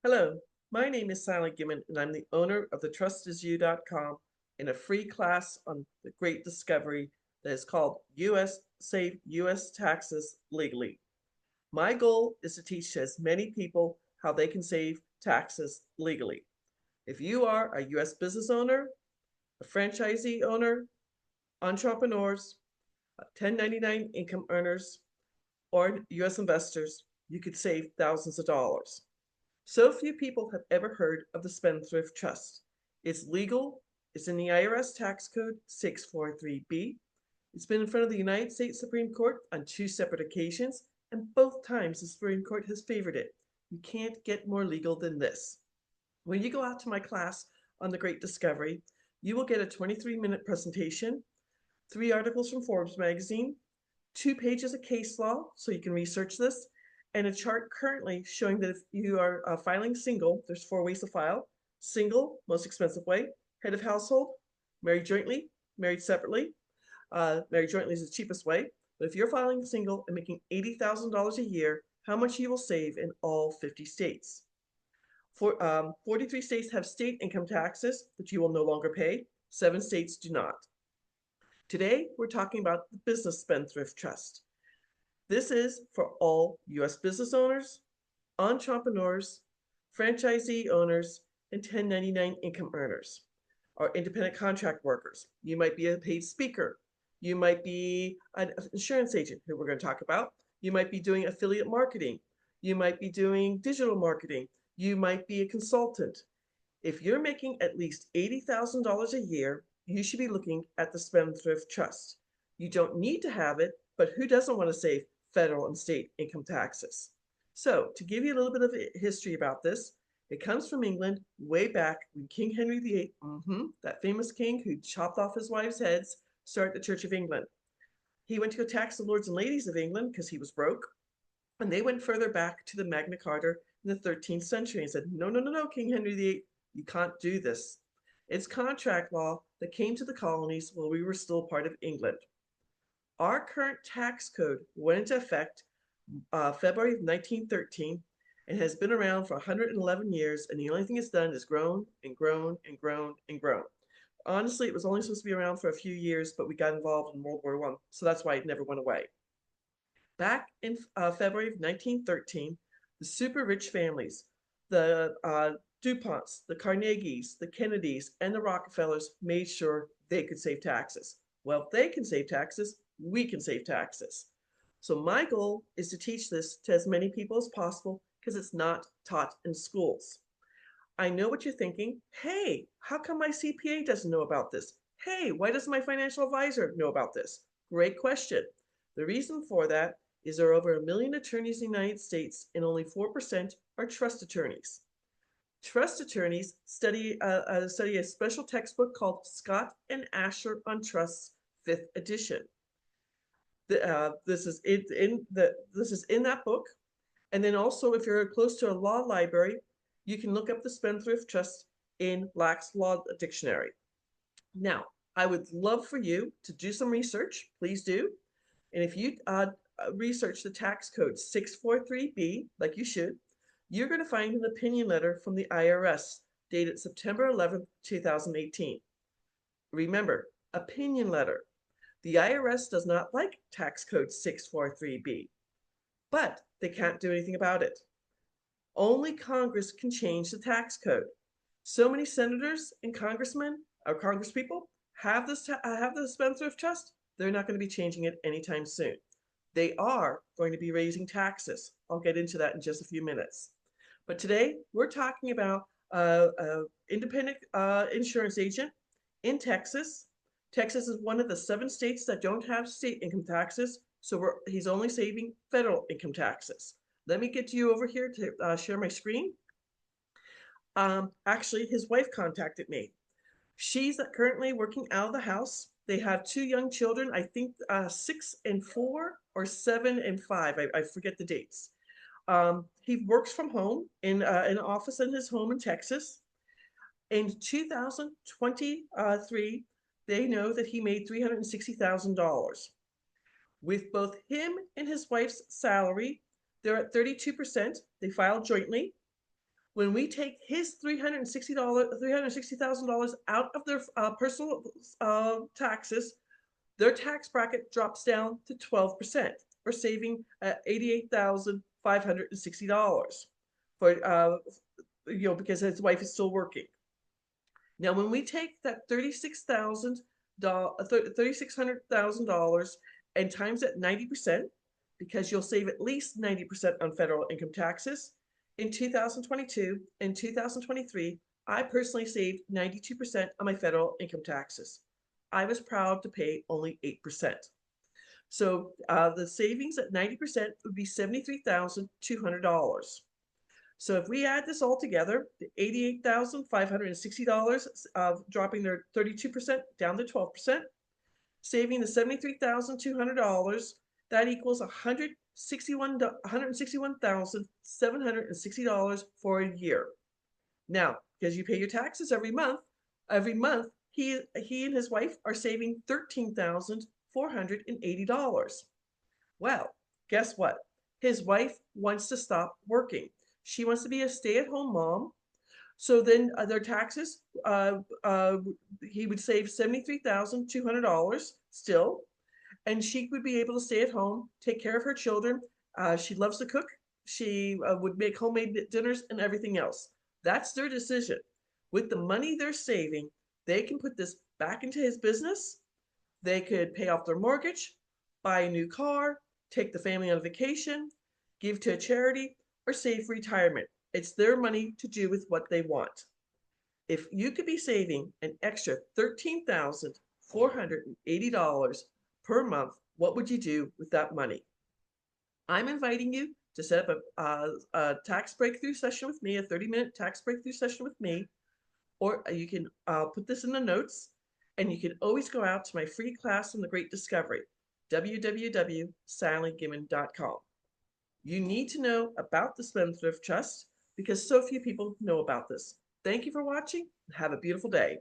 Hello, my name is Sally Gimmon, and I'm the owner of thetrustisyou.com in a free class on the great discovery that is called US Save US Taxes Legally. My goal is to teach as many people how they can save taxes legally. If you are a US business owner, a franchisee owner, entrepreneurs, 1099 income earners, or US investors, you could save thousands of dollars. So few people have ever heard of the Spendthrift Trust. It's legal, it's in the IRS Tax Code 643B. It's been in front of the United States Supreme Court on two separate occasions, and both times the Supreme Court has favored it. You can't get more legal than this. When you go out to my class on the Great Discovery, you will get a 23-minute presentation, 3 articles from Forbes magazine, 2 pages of case law so you can research this, and a chart currently showing that if you are filing single, there's 4 ways to file. Single, most expensive way. Head of household, married jointly, married separately. Married jointly is the cheapest way. But if you're filing single and making $80,000 a year, how much you will save in all 50 states. 43 states have state income taxes that you will no longer pay. 7 states do not. Today, we're talking about the Business Spendthrift Trust. This is for all US business owners, entrepreneurs, franchisee owners, and 1099 income earners, or independent contract workers. You might be a paid speaker. You might be an insurance agent, who we're going to talk about. You might be doing affiliate marketing. You might be doing digital marketing. You might be a consultant. If you're making at least $80,000 a year, you should be looking at the Spendthrift Trust. You don't need to have it, but who doesn't want to save federal and state income taxes? So, to give you a little bit of history about this, it comes from England way back when King Henry VIII, that famous king who chopped off his wives' heads, started the Church of England. He went to go tax the lords and ladies of England because he was broke, and they went further back to the Magna Carta in the 13th century and said, no, no, no, no, King Henry VIII, you can't do this. It's contract law that came to the colonies while we were still part of England. Our current tax code went into effect February of 1913 and has been around for 111 years, and the only thing it's done is grown and grown and grown and grown. Honestly, it was only supposed to be around for a few years, but we got involved in World War I, so that's why it never went away. Back in February of 1913, the super rich families, the DuPonts, the Carnegies, the Kennedys, and the Rockefellers made sure they could save taxes. Well, if they can save taxes, we can save taxes. So my goal is to teach this to as many people as possible because it's not taught in schools. I know what you're thinking. Hey, how come my CPA doesn't know about this? Hey, why doesn't my financial advisor know about this? Great question. The reason for that is there are over 1 million attorneys in the United States and only 4% are trust attorneys. Trust attorneys study a special textbook called Scott and Asher on Trusts, 5th edition. This is in that book. And then also, if you're close to a law library, you can look up the Spendthrift Trust in Black's Law Dictionary. Now, I would love for you to do some research. Please do. And if you research the tax code 643B, like you should, you're going to find an opinion letter from the IRS dated September 11th, 2018. Remember, opinion letter. The IRS does not like tax code 643B, but they can't do anything about it. Only Congress can change the tax code. So many senators and congressmen or congresspeople have the Spendthrift Trust. They're not going to be changing it anytime soon. They are going to be raising taxes. I'll get into that in just a few minutes. But today we're talking about an independent insurance agent in Texas. Texas is one of the 7 states that don't have state income taxes, so he's only saving federal income taxes. Let me get you over here to share my screen. Actually, his wife contacted me. She's currently working out of the house. They have 2 young children, I think 6 and 4 or 7 and 5. I forget the dates. He works from home in an office in his home in Texas. In 2023, they know that he made $360,000. With both him and his wife's salary, they're at 32%. They filed jointly. When we take his $360,000 out of their personal taxes, their tax bracket drops down to 12%, or saving $88,560 for because his wife is still working. Now, when we take that $3,600,000 and times it 90%, because you'll save at least 90% on federal income taxes, in 2022 and 2023, I personally saved 92% on my federal income taxes. I was proud to pay only 8%. So the savings at 90% would be $73,200. So if we add this all together, the $88,560 dropping their 32% down to 12%, saving the $73,200, that equals $161,760 for a year. Now, because you pay your taxes every month he and his wife are saving $13,480. Well, guess what? His wife wants to stop working. She wants to be a stay-at-home mom. So then their taxes, he would save $73,200 still, and she would be able to stay at home, take care of her children. She loves to cook. She would make homemade dinners and everything else. That's their decision. With the money they're saving, they can put this back into his business. They could pay off their mortgage, buy a new car, take the family on vacation, give to a charity, or save for retirement. It's their money to do with what they want. If you could be saving an extra $13,480 per month, what would you do with that money? I'm inviting you to set up a tax breakthrough session with me, a 30-minute tax breakthrough session with me, or you can put this in the notes, and you can always go out to my free class on the Great Discovery, www.sallygimmon.com. You need to know about the Spendthrift Trust because so few people know about this. Thank you for watching and have a beautiful day.